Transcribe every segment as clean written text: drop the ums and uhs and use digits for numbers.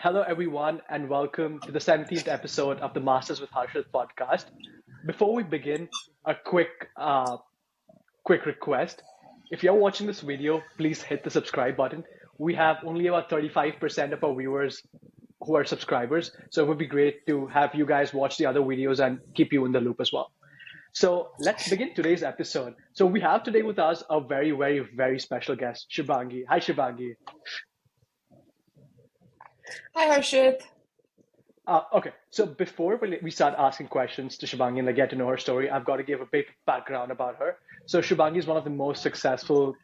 Hello, everyone, and welcome to the 17th episode of the Masters with Harshith podcast. Before we begin, a quick request. If you're watching this video, please hit the subscribe button. We have only about 35% of our viewers who are subscribers, so it would be great to have you guys watch the other videos and keep you in the loop as well. So let's begin today's episode. So we have today with us a very, very, very special guest, Shubhangi. Hi, Shubhangi. Hi, Harshith. Okay, so before we start asking questions to Shubhangi and like, get to know her story, I've got to give a bit background about her. So Shubhangi is one of the most successful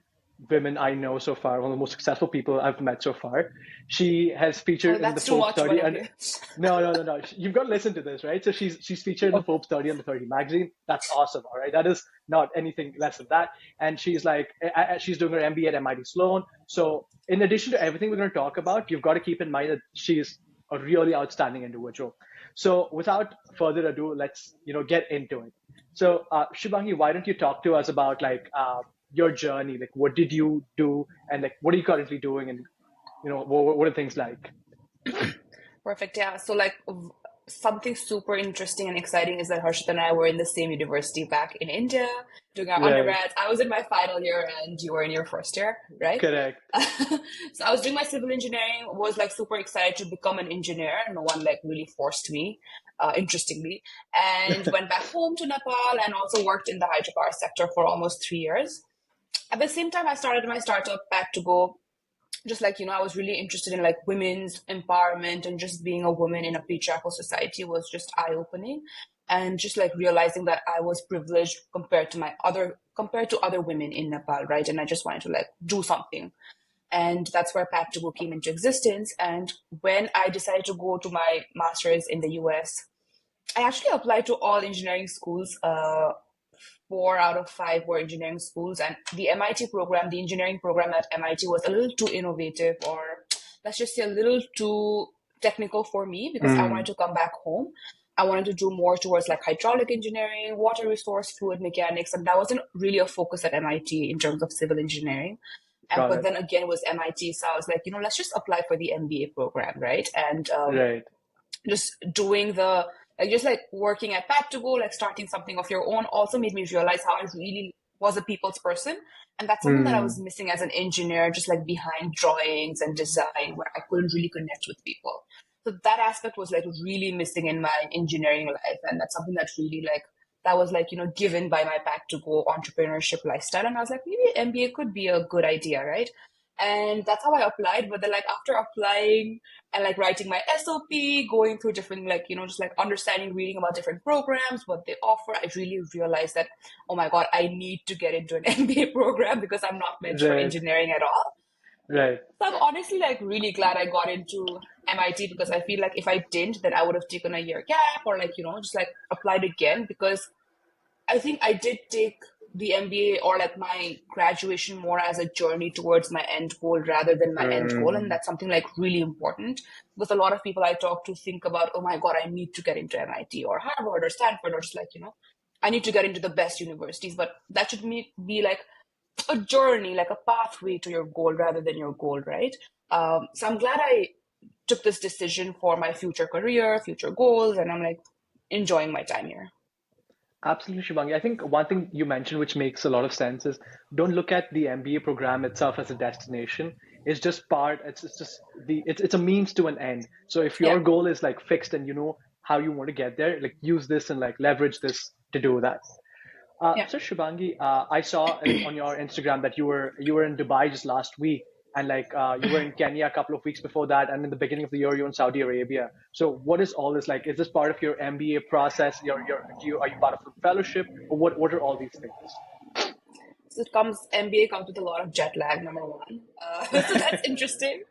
women I know so far, one of the most successful people I've met so far. She has Oh, featured in the that's too Forbes much, 30, whatever. and no. You've got to listen to this, right? So she's featured in the Forbes 30 and the 30 magazine. That's awesome, all right? That is not anything less than that. And she's like, she's doing her MBA at MIT Sloan. So in addition to everything we're going to talk about, you've got to keep in mind that she's a really outstanding individual. So without further ado, let's get into it. So Shubhangi, why don't you talk to us about like your journey? Like, what did you do, and like, what are you currently doing, and what are things like? Perfect. Yeah. So, something super interesting and exciting is that Harshit and I were in the same university back in India doing our Right. undergrads. I was in my final year and you were in your first year, right? Correct. So I was doing my civil engineering, was like super excited to become an engineer. No one like really forced me, interestingly, and went back home to Nepal and also worked in the hydropower sector for almost 3 years. At the same time, I started my startup, Pad2Go. Just like, I was really interested in like women's empowerment, and just being a woman in a patriarchal society was just eye-opening. And just like realizing that I was privileged compared to other women in Nepal, right? And I just wanted to like do something. And that's where Pad2Go came into existence. And when I decided to go to my master's in the US, I actually applied to all engineering schools. 4 out of 5 were engineering schools, and the MIT program, the engineering program at MIT, was a little too innovative, or let's just say a little too technical for me, because I wanted Mm, to come back home. I wanted to do more towards like hydraulic engineering, water resource, fluid mechanics, and that wasn't really a focus at MIT in terms of civil engineering. And got but it. then again, it was MIT, so I was like, let's just apply for the MBA program, right? And Right. just doing the like just like working at Pad2Go, like starting something of your own, also made me realize how I really was a people's person. And that's something that I Mm, was missing as an engineer, just like behind drawings and design, where I couldn't really connect with people. So that aspect was like really missing in my engineering life. And that's something that really like that was like, given by my Pad2Go entrepreneurship lifestyle. And I was like, maybe MBA could be a good idea, right? And that's how I applied. But then like after applying and like writing my SOP, going through different like, just like understanding, reading about different programs, what they offer, I really realized that, oh my God, I need to get into an MBA program because I'm not meant for right. engineering at all. Right. So I'm honestly like really glad I got into MIT, because I feel like if I didn't, then I would have taken a year gap, or like, just like applied again, because I think I did take the MBA or like my graduation more as a journey towards my end goal rather than my end goal. And Mm, that's something like really important, because a lot of people I talk to think about, oh my God, I need to get into MIT or Harvard or Stanford, or just like, I need to get into the best universities. But that should be like a journey, like a pathway to your goal rather than your goal, right? So I'm glad I took this decision for my future career, future goals, and I'm like enjoying my time here. absolutely, Shubhangi. I think one thing you mentioned, which makes a lot of sense, is don't look at the MBA program itself as a destination. It's just part. It's just it's a means to an end. So if Yeah. your goal is like fixed and you know how you want to get there, like use this and like leverage this to do that. Yeah. So Shubhangi, I saw like on your Instagram that you were in Dubai just last week, and like you were in Kenya a couple of weeks before that, and in the beginning of the year you were in Saudi Arabia. So what is all this like? Is this part of your MBA process? Are you part of a fellowship, or what are all these things? So it comes MBA comes with a lot of jet lag, number one. So that's interesting.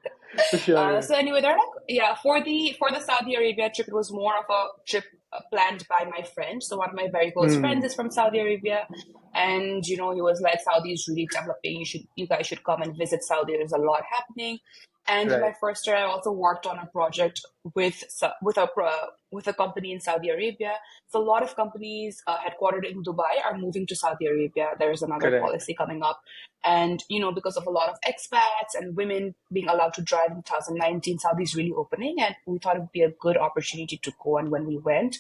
For sure. So anyway, they're like, yeah, for the Saudi Arabia trip, it was more of a trip planned by my friend. So one of my very close friends Mm, is from Saudi Arabia, and he was like, Saudi is really developing. You guys should come and visit Saudi. There's a lot happening. And in Right. my first year, I also worked on a project with a company in Saudi Arabia. So a lot of companies headquartered in Dubai are moving to Saudi Arabia. There's another Correct. policy coming up, and because of a lot of expats and women being allowed to drive in 2019, Saudi's really opening, and we thought it would be a good opportunity to go. And when we went,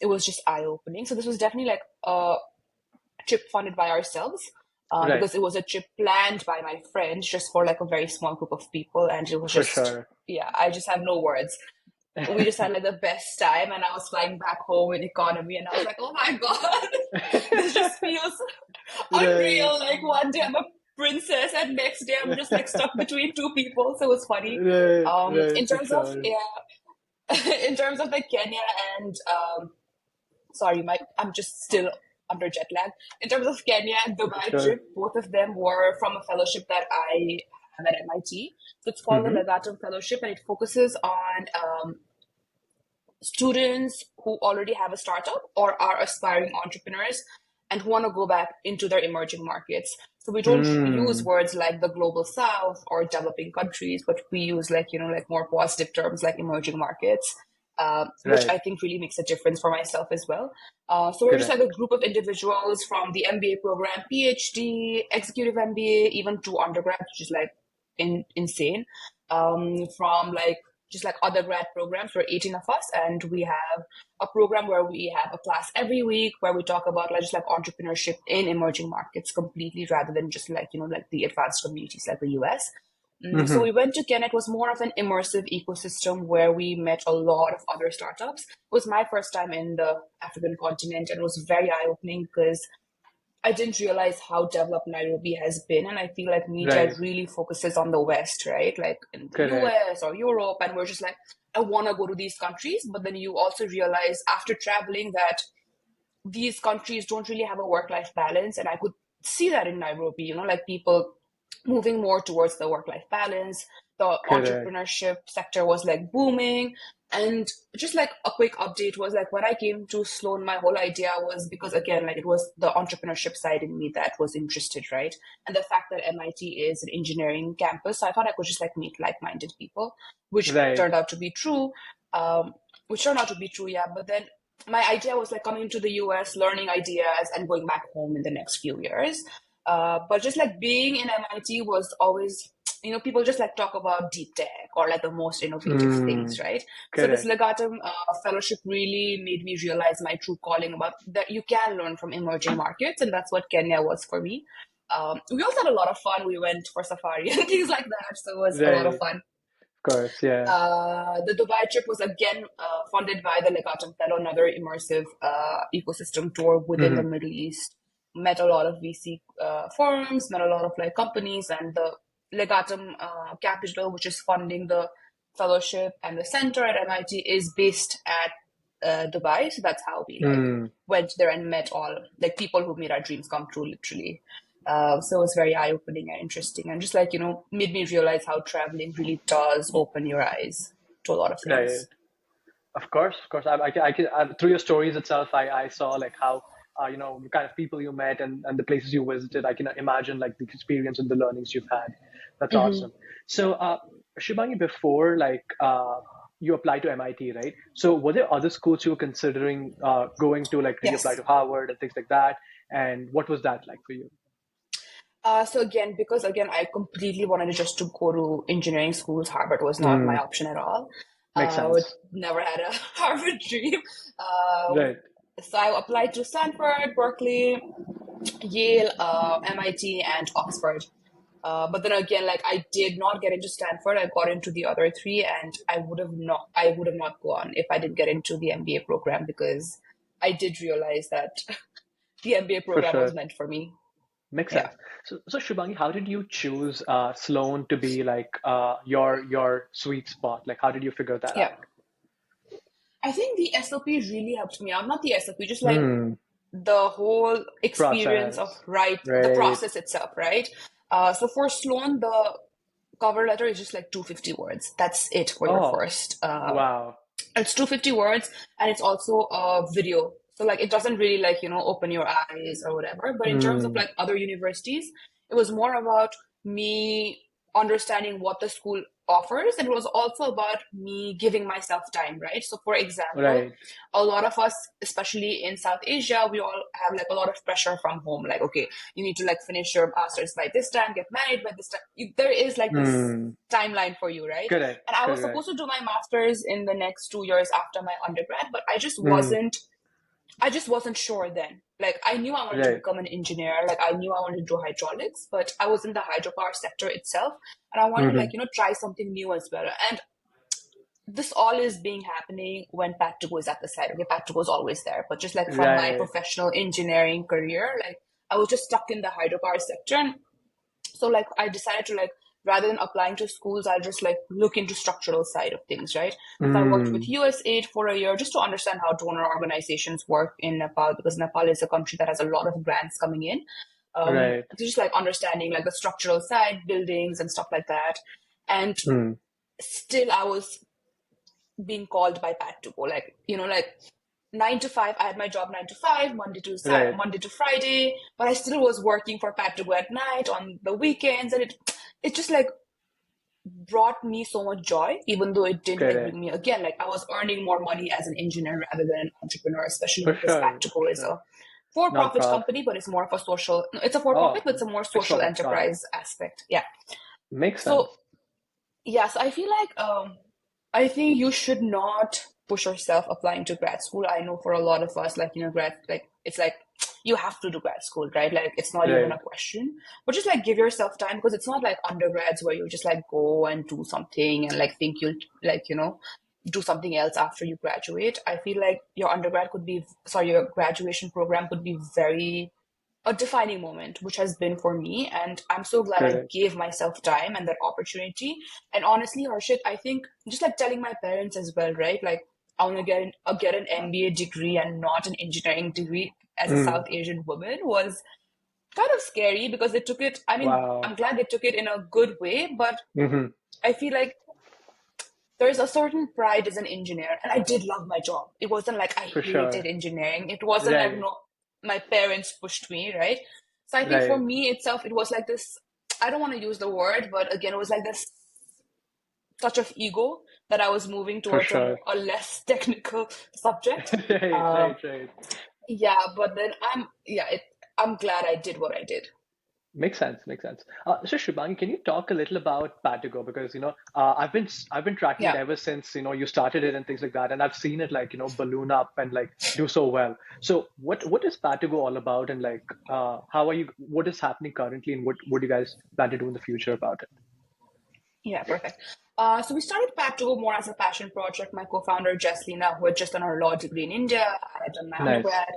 it was just eye opening. So this was definitely like a trip funded by ourselves. Right. Because it was a trip planned by my friends just for like a very small group of people. And it was For just, sure. yeah, I just have no words. We just had like the best time, and I was flying back home in economy, and I was like, oh my God, this just feels Right. unreal. Like one day I'm a princess, and next day I'm just like stuck between two people. So it was funny. Right. Right. In For terms of, sure. yeah, in terms of like Kenya and, sorry, I'm just still under jet lag. In terms of Kenya and For Dubai sure. trip, both of them were from a fellowship that I have at MIT. So it's called the Mm-hmm. Legatum Fellowship, and it focuses on students who already have a startup or are aspiring entrepreneurs and who want to go back into their emerging markets. So we don't use Mm. words like the global south or developing countries, but we use like more positive terms like emerging markets, which Right. I think really makes a difference for myself as well. So we're just like Correct. a group of individuals from the MBA program, PhD, executive MBA, even to undergrad, which is like insane. From like just like other grad programs. We're 18 of us, and we have a program where we have a class every week where we talk about like just like entrepreneurship in emerging markets completely, rather than just like like the advanced communities like the US. So Mm-hmm. we went to Ken. It was more of an immersive ecosystem where we met a lot of other startups. It was my first time in the African continent, and it was very eye-opening because I didn't realize how developed Nairobi has been. And I feel like media Right. really focuses on the West, right? Like in the Correct. US or Europe. And we're just like, I want to go to these countries. But then you also realize after traveling that these countries don't really have a work-life balance. And I could see that in Nairobi, like people moving more towards the work-life balance. The Correct. entrepreneurship sector was like booming. And just like a quick update was like when I came to Sloan, my whole idea was because again, like it was the entrepreneurship side in me that was interested, right? And the fact that MIT is an engineering campus, so I thought I could just like meet like-minded people, which Right. turned out to be true. Um, which turned out to be true, yeah. But then my idea was like coming to the US, learning ideas, and going back home in the next few years. But just like being in MIT was always, people just like talk about deep tech or like the most innovative things, Mm. right? So this Correct. Legatum fellowship really made me realize my true calling about that you can learn from emerging markets, and that's what Kenya was for me. We also had a lot of fun. We went for safari and things like that, so it was a lot of Right. fun. Of course. Yeah. The Dubai trip was again funded by the Legatum Fellow, another immersive ecosystem tour within the Mm-hmm. Middle East. Met a lot of VC firms, met a lot of like companies, and the Legatum Capital, which is funding the fellowship, and the center at MIT is based at Dubai. So that's how we like Mm. went there and met all like people who made our dreams come true, literally. So it was very eye-opening and interesting, and just like made me realize how traveling really does open your eyes to a lot of Right. things. Of course, of course. Through your stories itself, I saw like how, the kind of people you met and the places you visited. I can imagine like the experience and the learnings you've had. That's Hmm. awesome. So, Shubhangi, before like you applied to MIT, right? So, were there other schools you were considering going to? Like, did you apply Yes. to Harvard and things like that? And what was that like for you? So again, because again, I completely wanted just to go to engineering schools. Harvard was not my Mm, option at all. makes Would sense. never had a Harvard dream. Um, Right. so I applied to Stanford, Berkeley, Yale, MIT, and Oxford. But then again, like I did not get into Stanford. I got into the other three, and I would have not gone if I didn't get into the MBA program because I did realize that the MBA For program was sure. meant for me. Makes Yeah. sense. So Shubhangi, how did you choose Sloan to be like your sweet spot? Like, how did you figure that Yeah. out? I think the SOP really helped me out. Not the SOP, just like Hmm. the whole experience of Process. the Right. process itself, right? So for Sloan, the cover letter is just like 250 words. That's it for your Oh, first. wow. It's 250 words, and it's also a video. So like it doesn't really like open your eyes or whatever. But in terms of Hmm. like other universities, it was more about me understanding what the school offers. And it was also about me giving myself time, right? So for example, Right. a lot of us, especially in South Asia, we all have like a lot of pressure from home. Like, okay, you need to like finish your master's by this time, get married by this time. There is like this timeline for you, right? Correct. And I was Correct. supposed to do my master's in the next 2 years after my undergrad, but I just wasn't sure then. Like, I knew I wanted to Right. become an engineer. Like, I knew I wanted to do hydraulics, but I was in the hydropower sector itself. And I wanted to, like, try something new as well. And this all is being happening when Pad2Go is at the side. Okay, Pad2Go is always there. But just like from my Right. professional engineering career, like, I was just stuck in the hydropower sector. And so, like, I decided to, like, rather than applying to schools, I'll just like look into structural side of things, right? So I worked with USAID for a year just to understand how donor organizations work in Nepal, because Nepal is a country that has a lot of grants coming in. Right. So just like understanding like the structural side, buildings and stuff like that. And still I was being called by Pad2Go, like, like 9 to 5. I had my job 9 to 5, Monday to Friday, but I still was working for Pad2Go at night on the weekends, and it just like brought me so much joy, even though it didn't like bring me, again, like I was earning more money as an engineer rather than an entrepreneur, especially because Pad2Go is a for-profit company, but it's more of a social. No, it's a for-profit, but it's a more social enterprise aspect. Yeah, makes sense. So yes, I feel like I think you should not push yourself applying to grad school. I know for a lot of us, like, it's like you have to do grad school, right? Like, it's not even a question, but just like give yourself time, because it's not like undergrads where you just like go and do something and like think you'll like, do something else after you graduate. I feel like your graduation program could be a defining moment, which has been for me. And I'm so glad I gave myself time and that opportunity. And honestly, Harshith, I think just like telling my parents as well, right? Like, I want to get an MBA degree and not an engineering degree as a South Asian woman was kind of scary, because they took it. I mean, I'm glad they took it in a good way, but I feel like there's a certain pride as an engineer, and I did love my job. It wasn't like I hated engineering. It wasn't like, no, my parents pushed me, right? So I think for me itself, it was like this, I don't want to use the word, but again, it was like this touch of ego that I was moving towards a less technical subject. Right. Yeah, but then I'm glad I did what I did. Makes sense. So Shubhangi, can you talk a little about Pad2Go? Because I've been tracking it ever since you started it and things like that, and I've seen it like balloon up and like do so well. So what is Pad2Go all about, and like how are you? What is happening currently, and what do you guys plan to do in the future about it? Yeah, perfect. So we started Pad2Go more as a passion project. My co-founder Jaslina, who had just done her law degree in India, I had done my undergrad.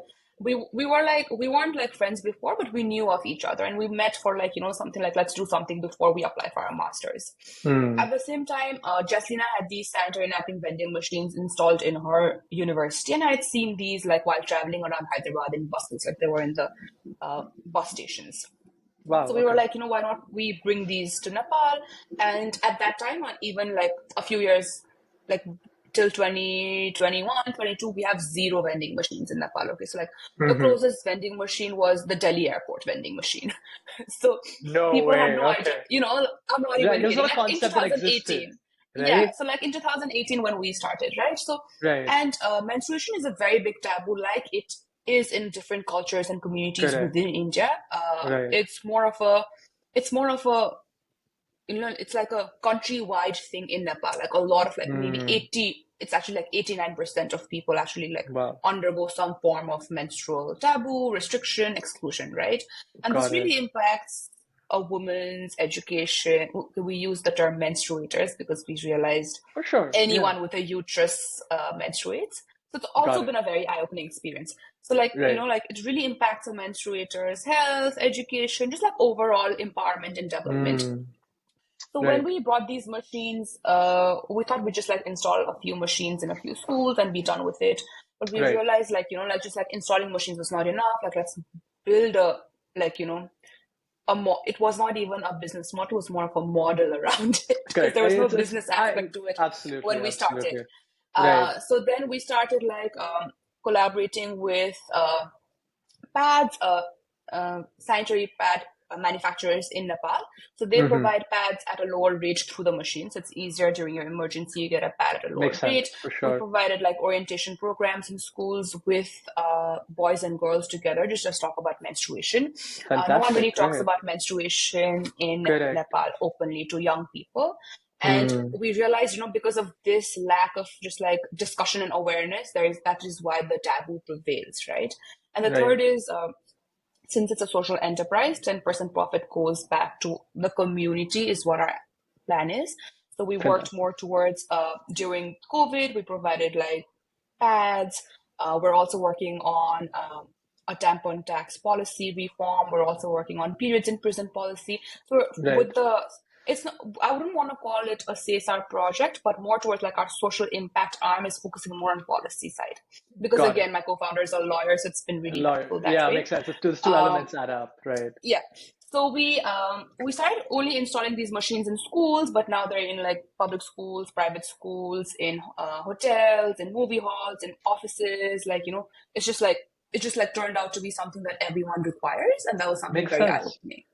We weren't like friends before, but we knew of each other, and we met for like something like, let's do something before we apply for our masters. At the same time, Jaslina had these sanitary napkin vending machines installed in her university, and I had seen these like while traveling around Hyderabad in buses, like they were in the bus stations. Wow. So we were like, why not we bring these to Nepal? And at that time, even like a few years, like till 2021, 22, we have 0 vending machines in Nepal. Okay, so like the closest vending machine was the Delhi airport vending machine. So people had no idea. I'm not even kidding. Like in 2018. Yeah, so like in 2018 when we started, right? So and menstruation is a very big taboo, like it is in different cultures and communities within India. It's more of a it's like a countrywide thing in Nepal. Like a lot of like maybe it's actually like 89% of people actually like undergo some form of menstrual taboo, restriction, exclusion, right? And this really impacts a woman's education. We use the term menstruators because we realized anyone with a uterus menstruates. So it's also been a very eye-opening experience. So like, like it really impacts a menstruator's health, education, just like overall empowerment and development. So when we brought these machines, we thought we'd just like install a few machines in a few schools and be done with it. But we realized like, like just like installing machines was not enough. Like let's build a, like, it was not even a business model, it was more of a model around it. Because there was no business aspect to it when we started. So then we started like collaborating with pads, sanitary pad manufacturers in Nepal. So they provide pads at a lower rate through the machine. So it's easier during your emergency, you get a pad at a lower Makes sense, rate. for We sure. provided like orientation programs in schools with boys and girls together, just talk about menstruation. No one Fantastic. really talks Great. about menstruation in Correct. Nepal openly to young people. And we realized, because of this lack of just like discussion and awareness, that is why the taboo prevails, right? And the Right. third is, since it's a social enterprise, 10% profit goes back to the community is what our plan is. So we worked Fantastic. more towards, during COVID, we provided like pads. We're also working on a tampon tax policy reform. We're also working on periods in prison policy. So Right. with it's not, I wouldn't want to call it a CSR project, but more towards like our social impact arm is focusing more on policy side. Because Got again, it. my co-founders are lawyers, so it's been really helpful that Yeah, way. makes sense. Those two elements add up, right? Yeah. So we started only installing these machines in schools, but now they're in like public schools, private schools, in hotels, in movie halls, in offices. Like, it's just like turned out to be something that everyone requires, and that was something Makes very sense. eye-opening.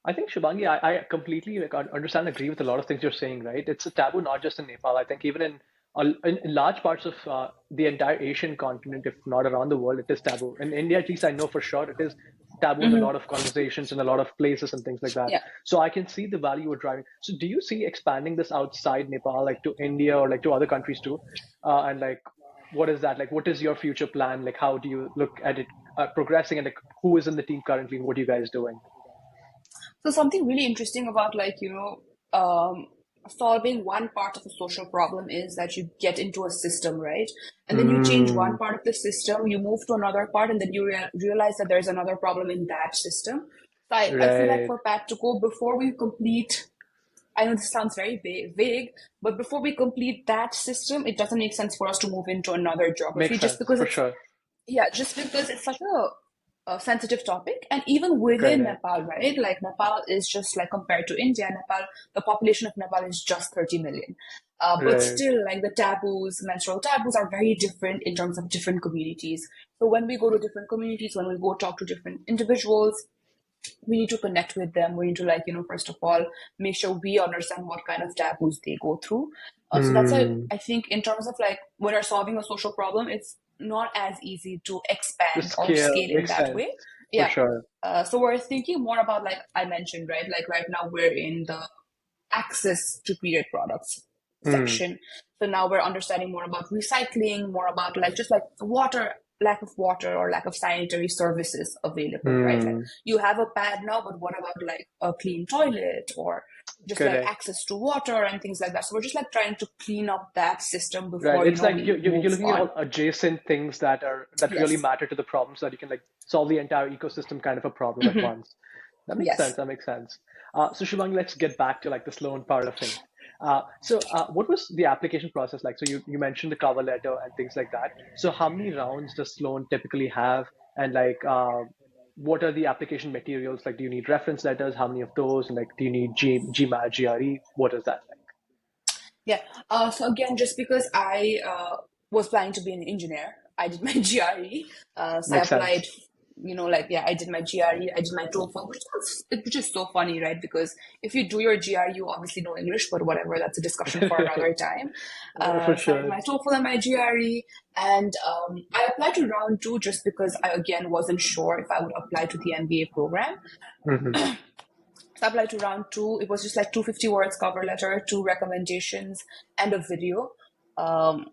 I think Shubhangi, I completely understand and agree with a lot of things you're saying, right? It's a taboo not just in Nepal. I think even in large parts of the entire Asian continent, if not around the world, it is taboo. In India, at least I know for sure, it is taboo in a lot of conversations in a lot of places and things like that. Yeah. So I can see the value we're driving. So do you see expanding this outside Nepal, like to India or like to other countries too? And like, what is that? Like, what is your future plan? Like, how do you look at it progressing? And like, who is in the team currently? And what are you guys doing? So something really interesting about like, solving one part of a social problem is that you get into a system, right? And then you change one part of the system, you move to another part, and then you realize that there's another problem in that system. So I feel like Right. for Pad2Go, before we complete, I know this sounds very vague, but before we complete that system, it doesn't make sense for us to move into another geography Makes just sense, because for sure. just because it's such a sensitive topic. And even within Correct. Nepal, right? Like Nepal is just like compared to India, the population of Nepal is just 30 million. But Right. still, like the taboos, menstrual taboos are very different in terms of different communities. So when we go to different communities, when we go talk to different individuals, we need to connect with them. We need to like, first of all, make sure we understand what kind of taboos they go through. So that's why I think in terms of like when you're solving a social problem, it's not as easy to The expand or scale scale in makes that sense, way. for Yeah. sure. So we're thinking more about, like I mentioned, right? Like right now we're in the access to period products section. So now we're understanding more about recycling, more about like just like lack of water or lack of sanitary services available, right? Like you have a pad now, but what about like a clean toilet or just like Correct. access to water and things like that. So we're just like trying to clean up that system Right. before, It's like we you're move looking at on. all adjacent things that really Yes. matter to the problem so that you can like solve the entire ecosystem kind of a problem at once. That makes sense. Yes. That makes sense. So Shubhang, let's get back to like the Sloan part of things. What was the application process like? So you mentioned the cover letter and things like that. So how many rounds does Sloan typically have? And like, what are the application materials? Like, do you need reference letters? How many of those? And like, do you need GMAT, GRE? What is that like? Yeah. So again, just because I was planning to be an engineer, I did my GRE. So I Makes applied, sense. I did my GRE, I did my TOEFL, which is so funny, right? Because if you do your GRE, you obviously know English, but whatever, that's a discussion for another time. For So I did sure. my TOEFL and my GRE, and I applied to round two just because I again wasn't sure if I would apply to the MBA program. So I applied to round two. It was just like 250 words cover letter, two recommendations, and a video. So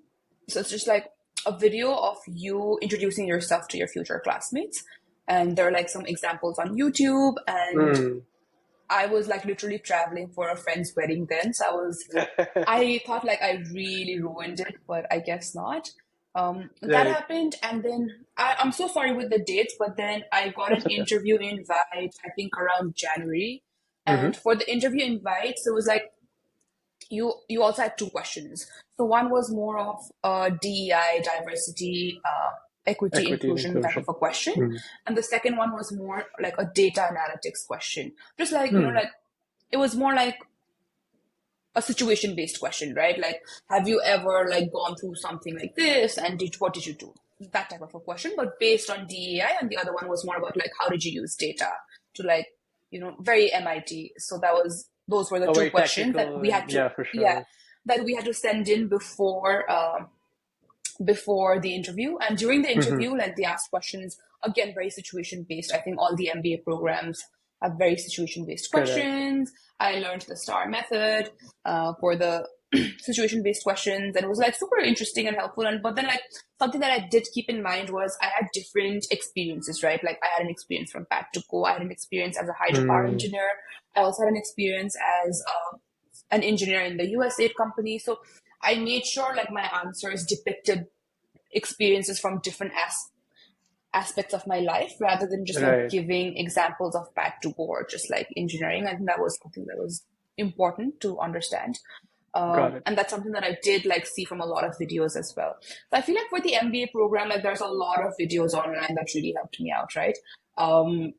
it's just like a video of you introducing yourself to your future classmates. And there are like some examples on YouTube. And I was like literally traveling for a friend's wedding then. So I thought like I really ruined it, but I guess not. That Right. happened, and then I'm so sorry with the dates, but then I got an That's okay. interview invite, I think around January. And for the interview invites, it was like you also had two questions. So one was more of DEI, diversity, equity, Equity and inclusion type of inclusion. a question, and the second one was more like a data analytics question. Just like like it was more like a situation based question, right? Like, have you ever like gone through something like this, and what did you do? That type of a question, but based on DEI, and the other one was more about like how did you use data to like very MIT. So those were the two very questions that technical. we had to, Yeah, for sure. that we had to send in before the interview. And during the interview, like they asked questions, again, very situation based. I think all the MBA programs have very situation based questions. I learned the STAR method for the situation based questions, and it was like super interesting and helpful. But then like something that I did keep in mind was I had different experiences, right? Like I had an experience from Pad2Go, I had an experience as a hydropower engineer, I also had an experience as an engineer in the US aid company. So I made sure like my answers depicted experiences from different aspects of my life rather than just like giving examples of Pad2Go or just like engineering. I think that was something that was important to understand. And that's something that I did like see from a lot of videos as well. So I feel like for the MBA program, like there's a lot of videos online that really helped me out, right? And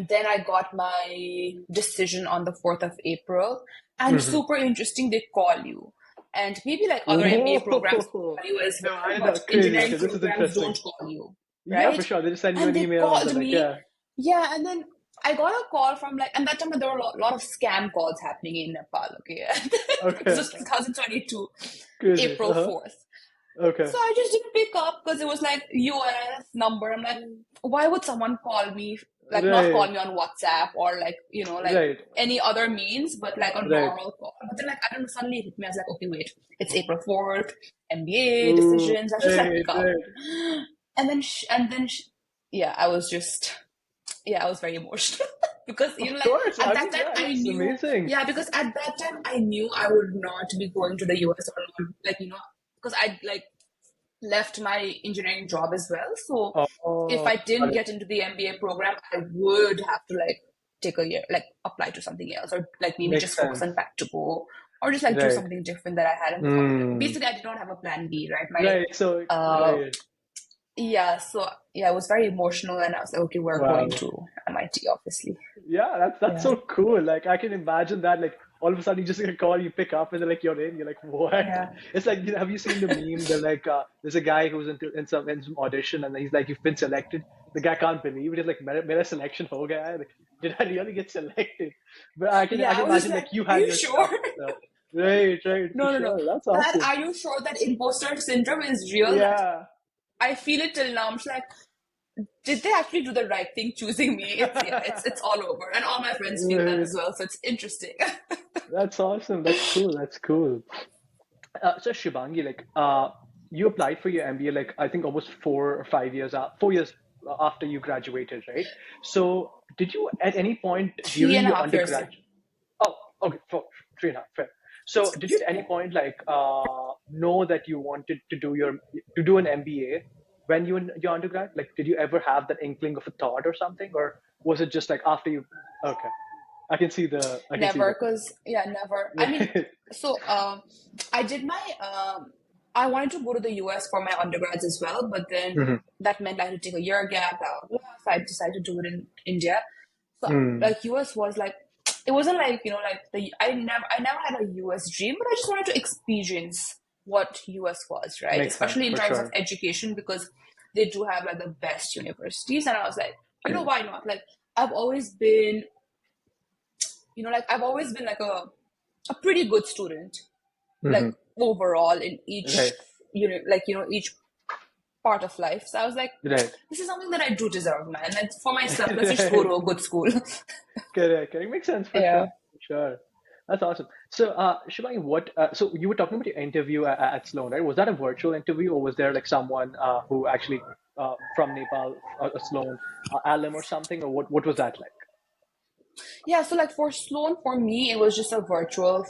then I got my decision on the 4th of April. And super interesting, they call you. And maybe like other MBA programs call you as well, but engineering programs don't call you, right? Yeah, for sure. They just send you and an email. Called and me. Yeah, and then I got a call from like, and that time there were a lot of scam calls happening in Nepal, okay? This was 2022, April 4th. Okay. So I just didn't pick up because it was like US number. I'm like, why would someone call me? Like not call me on WhatsApp or like, any other means, but like a normal call. But then like, I don't know, suddenly it hit me. I was like, okay, wait, it's April 4th, MBA decisions. I just like pick up. And then, I was very emotional because, at that time I knew, because at that time I knew I would not be going to the US or like, because I'd like left my engineering job as well. So if I didn't get into the MBA program, I would have to like take a year, like apply to something else or like maybe just focus on Pad2Go or just like do something different that I had in the company. Basically, I did not have a plan B, right? So I was very emotional and I was like, okay, we're going to MIT, obviously. Yeah, that's so cool. Like I can imagine that like all of a sudden you just get a call, you pick up and they're like, you're in. You're like, what? Yeah. It's like, have you seen the meme? They're like, there's a guy who's in some audition and he's like, you've been selected. The guy can't believe it. He's like, mera selection ho gaya. Like, did I really get selected? But I can imagine like you had your sure? Stuff. Right. No. That's awesome. Are you sure that imposter syndrome is real? Yeah. I feel it till now. I'm just like, did they actually do the right thing choosing me? It's all over. And all my friends feel that as well. So it's interesting. That's awesome. That's cool. So Shubhangi, like, you applied for your MBA, like, I think almost 4 or 5 years, 4 years after you graduated, right? So did you at any point during your undergrad? Oh, okay, 3.5, fair. So did you at any point like know that you wanted to do an MBA when you were in your undergrad? Like, did you ever have that inkling of a thought or something, or was it just like after you? Okay, I can see the. Never. I mean, so I did my. I wanted to go to the US for my undergrads as well, but then that meant I had to take a year gap. So I decided to do it in India. So like US was like. It wasn't like, I never had a US dream, but I just wanted to experience what US was, right? Especially in terms of education, because they do have like the best universities. And I was like, why not? Like, I've always been, like a pretty good student, like overall in each, each part of life. So I was like, this is something that I do deserve, man. And for myself, let's just go to a good school. Correct. Makes sense for sure. That's awesome. So, Shubhangi, so you were talking about your interview at Sloan, right? Was that a virtual interview or was there like someone who actually from Nepal, a Sloan alum or something, or what was that like? Yeah, so like for Sloan, for me, it was just a virtual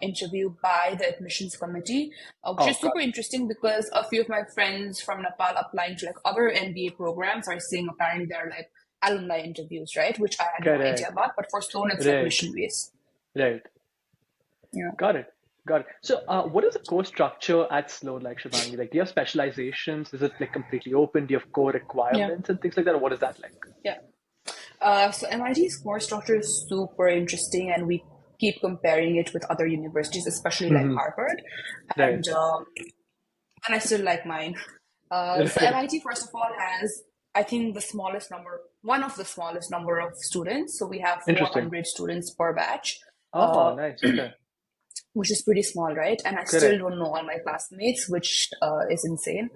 interview by the admissions committee, which is super interesting because a few of my friends from Nepal applying to like other MBA programs are saying apparently they're like alumni interviews, right? Which I had no idea about, but for Sloan, it's admission based. Right. Yeah. Got it. So what is the course structure at Sloan like, Shubhangi? Like, do you have specializations? Is it like completely open? Do you have core requirements and things like that? Or what is that like? Yeah. So MIT's course structure is super interesting, and we keep comparing it with other universities, especially like Harvard. And I still like mine. So MIT, first of all, has, I think, the smallest number, one of the smallest number of students. So we have Interesting. 400 students per batch, Oh, nice. Okay. which is pretty small, right? And I still Correct. don't know all my classmates, which is insane.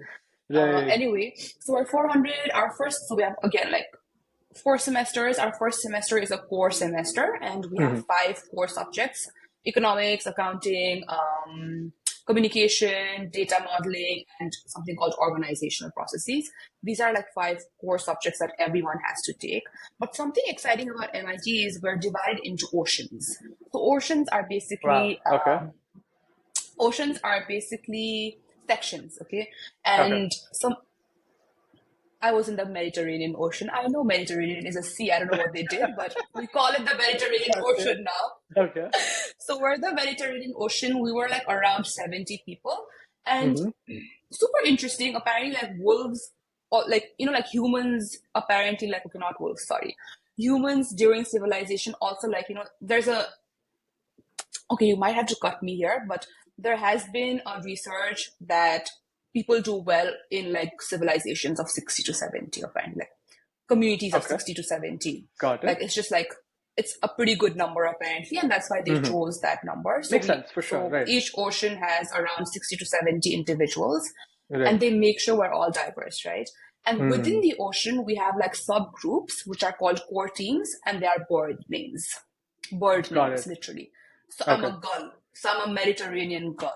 Right. Anyway, so we're 400. So we have, again, like 4 semesters. Our first semester is a core semester, and we have 5 core subjects: economics, accounting, communication, data modeling, and something called organizational processes. These are like 5 core subjects that everyone has to take. But something exciting about MIT is we're divided into oceans. So oceans are basically Wow. Okay. sections, okay? And I was in the Mediterranean Ocean. I know Mediterranean is a sea. I don't know what they did, but we call it the Mediterranean Ocean now. Okay. So we're the Mediterranean Ocean. We were like around 70 people. And super interesting. Apparently, like wolves, or like, like humans, apparently, like, okay, not wolves, sorry. Humans during civilization also, like, okay, you might have to cut me here, but there has been a research that people do well in like civilizations of 60 to 70, apparently, like communities of 60 to 70. Got it. Like, it's just like, it's a pretty good number apparently, and that's why they chose that number. So Makes sense, for sure. Right. Each ocean has around 60 to 70 individuals, and they make sure we're all diverse, right? And within the ocean, we have like subgroups, which are called core teams, and they are bird names, literally. So I'm a gull. So I'm a Mediterranean gull.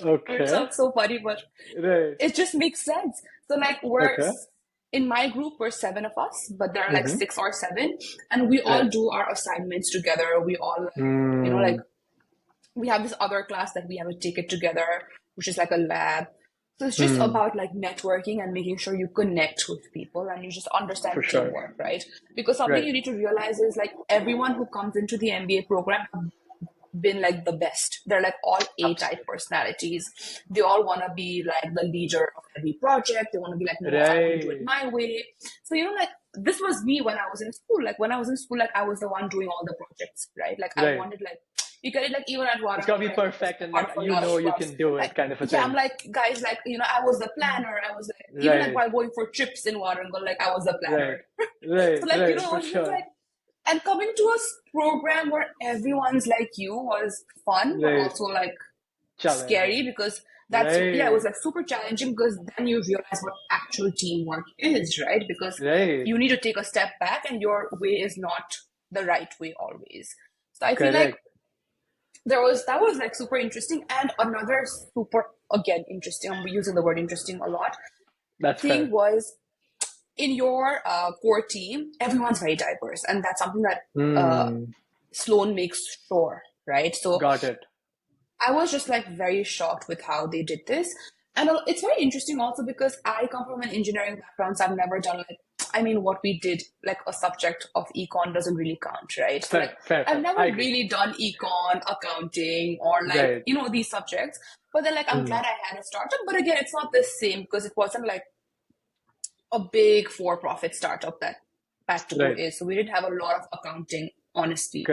Okay. It sounds so funny, but it just makes sense. So like in my group, we're 7 of us, but there are like 6 or 7, and we all do our assignments together. We all, like we have this other class that we have to take it together, which is like a lab. So it's just about like networking and making sure you connect with people and you just understand teamwork, right? Because something you need to realize is like everyone who comes into the MBA program have been like the best. They're like all A-type personalities. They all want to be like the leader of every project. They want to be like, no, I want to do it my way. So, like this was me when I was in school. Like when I was in school, like I was the one doing all the projects, right? Like I wanted like, you get it, like even at work. It's got to be perfect and you can do it, like, kind of a thing. Yeah, I'm like, guys, like, I was the planner. I was like, even like while going for trips in Warangal, like I was the planner. So like, it's like, and coming to a program where everyone's like you was fun, but also like scary, because that's, it was like super challenging, because then you realize what actual teamwork is, right? Because you need to take a step back and your way is not the right way always. So I feel like that was like super interesting. And another super, again, interesting, I'm using the word interesting a lot, was in your core team, everyone's very diverse. And that's something that Sloan makes sure, right? So got it. I was just like very shocked with how they did this. And it's very interesting also because I come from an engineering background, so I've never done like, what we did, like a subject of econ doesn't really count, right? So I've never really done econ, accounting, or like, these subjects. But then like, I'm glad I had a startup. But again, it's not the same because it wasn't like a big for-profit startup that Pad2Go is. So we didn't have a lot of accounting, honestly.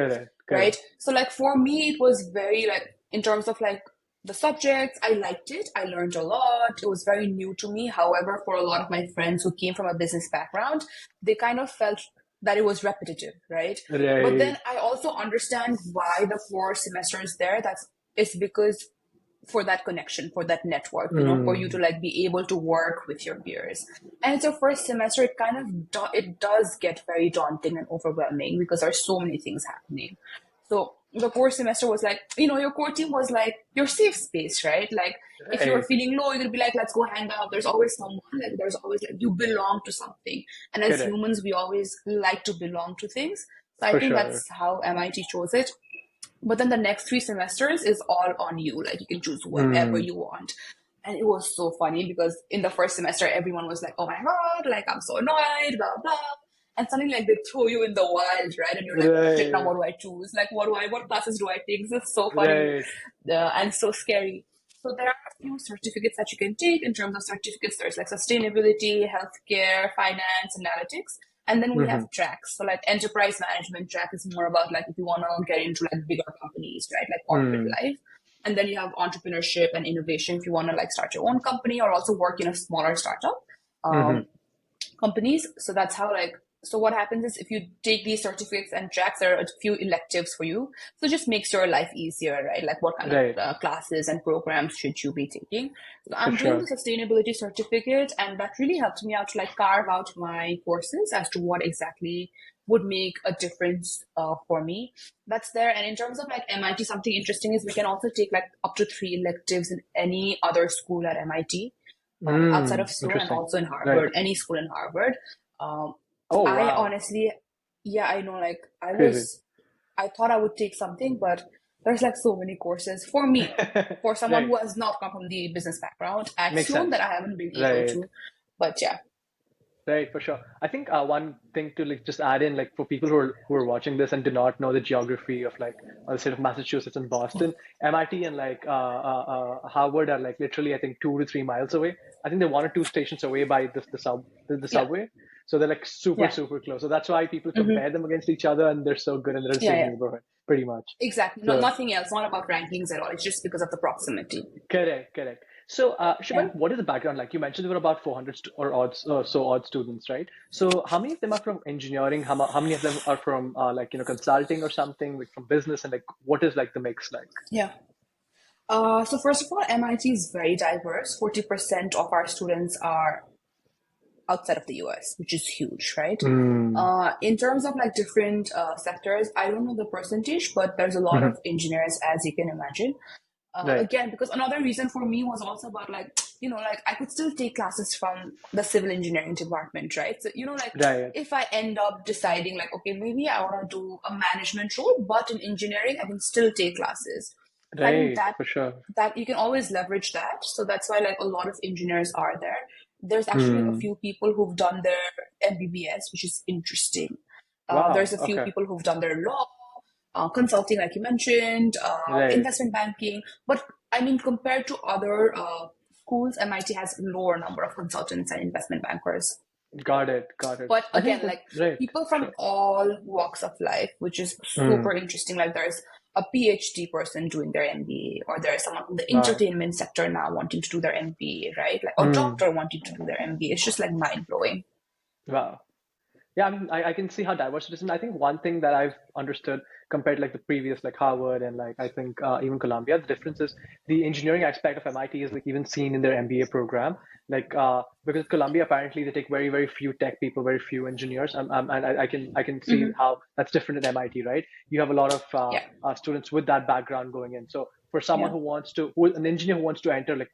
Right? So like for me, it was very like, in terms of like the subjects, I liked it. I learned a lot. It was very new to me. However, for a lot of my friends who came from a business background, they kind of felt that it was repetitive, right? But then I also understand why the 4 semesters there. It's because for that connection, for that network, for you to like be able to work with your peers. And it's your first semester, it kind of it does get very daunting and overwhelming because there's so many things happening. So the core semester was like, your core team was like your safe space, right? Like if you're feeling low, you'll be like, let's go hang out. There's always someone, like there's always like, you belong to something. And as humans, we always like to belong to things. So I think that's how MIT chose it. But then the next 3 semesters is all on you. Like you can choose whatever you want. And it was so funny because in the first semester, everyone was like, oh my God, like I'm so annoyed, blah, blah. And suddenly like they throw you in the wild, right? And you're like, shit, now what do I choose? Like what classes do I take? This is so funny and so scary. So there are a few certificates that you can take. In terms of certificates, there's like sustainability, healthcare, finance, analytics. And then we have tracks. So like enterprise management track is more about like if you want to get into like bigger companies, right? Like corporate life. And then you have entrepreneurship and innovation if you want to like start your own company or also work in a smaller startup companies. So that's how like So what happens is if you take these certificates and tracks, there are a few electives for you. So it just makes your life easier, right? Like what kind of Right. classes and programs should you be taking? So For I'm doing the sure. sustainability certificate, and that really helped me out to like carve out my courses as to what exactly would make a difference for me. That's there. And in terms of like MIT, something interesting is we can also take like up to 3 electives in any other school at MIT, outside of Sloan and Interesting. also in Right. Harvard, any school in Harvard. Um, Oh, I wow. honestly, yeah, I know, like, Crazy. I thought I would take something, but there's like so many courses for me, for someone Right. who has not come from the business background at Makes Sloan that sense. I haven't been able Right. to. But yeah, Right, for sure. I think one thing to like just add in, like for people who are watching this and do not know the geography of like the state of Massachusetts and Boston, MIT and like Harvard are like literally I think 2 to 3 miles away. I think they're 1 or 2 stations away by the yeah, subway, so they're like super yeah, super close. So that's why people hmm, compare them against each other, and they're so good and they're in the yeah, same yeah, neighborhood, pretty much. exactly. No, So nothing else. Not about rankings at all. It's just because of the proximity. correct, correct. So, Yeah. Shubhangi, what is the background like? You mentioned there were about 400 or odd students, right? So, how many of them are from engineering? How many of them are from like consulting or something, like from business, and like what is like the mix like? Yeah. So first of all, MIT is very diverse. 40% of our students are outside of the US, which is huge, right? Mm. In terms of like different sectors, I don't know the percentage, but there's a lot of Hmm. engineers, as you can imagine. Right, Again, because another reason for me was also about like, like I could still take classes from the civil engineering department, right? So, like right, if I end up deciding like, okay, maybe I want to do a management role, but in engineering, I can still take classes. So I think right, that for sure. you can always leverage that. So that's why like a lot of engineers are there. There's actually like a Hmm. few people who've done their MBBS, which is interesting. There's Wow. a few Okay. people who've done their law, consulting, like you mentioned, Right. investment banking. But I mean, compared to other schools, MIT has a lower number of consultants and investment bankers. Got it. Got it. But I think again, that like right. people For from sure. all walks of life, which is Hmm. super interesting. Like there's a PhD person doing their MBA, or there's someone from the Wow. entertainment sector now wanting to do their MBA, right? Like a Hmm. doctor wanting to do their MBA. It's just like mind blowing. Wow. Yeah, I mean, I can see how diverse it is. And I think one thing that I've understood compared to like the previous, like Harvard and like I think even Columbia, the difference is the engineering aspect of MIT is like even seen in their MBA program. Like because Columbia apparently they take very very few tech people, very few engineers, and I can see Hmm. how that's different at MIT, right? You have a lot of Yeah, students with that background going in. So for someone yeah, who an engineer who wants to enter, like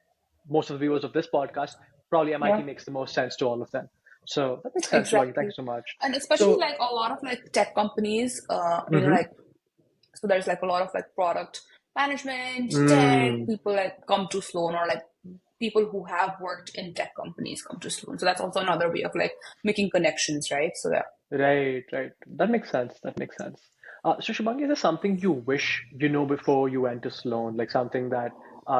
most of the viewers of this podcast, probably MIT yeah. makes the most sense to all of them. So that makes sense, Shivagi. Thank Exactly. you so much. And especially So, like a lot of like tech companies, mm-hmm. like so there's like a lot of like product management, tech Mm, people like come to Sloan, or like people who have worked in tech companies come to Sloan. So that's also another way of like making connections, right? So yeah. right, right. That makes sense. That makes sense. So, Shubhangi, is there something you wish you know before you went to Sloan? Like something that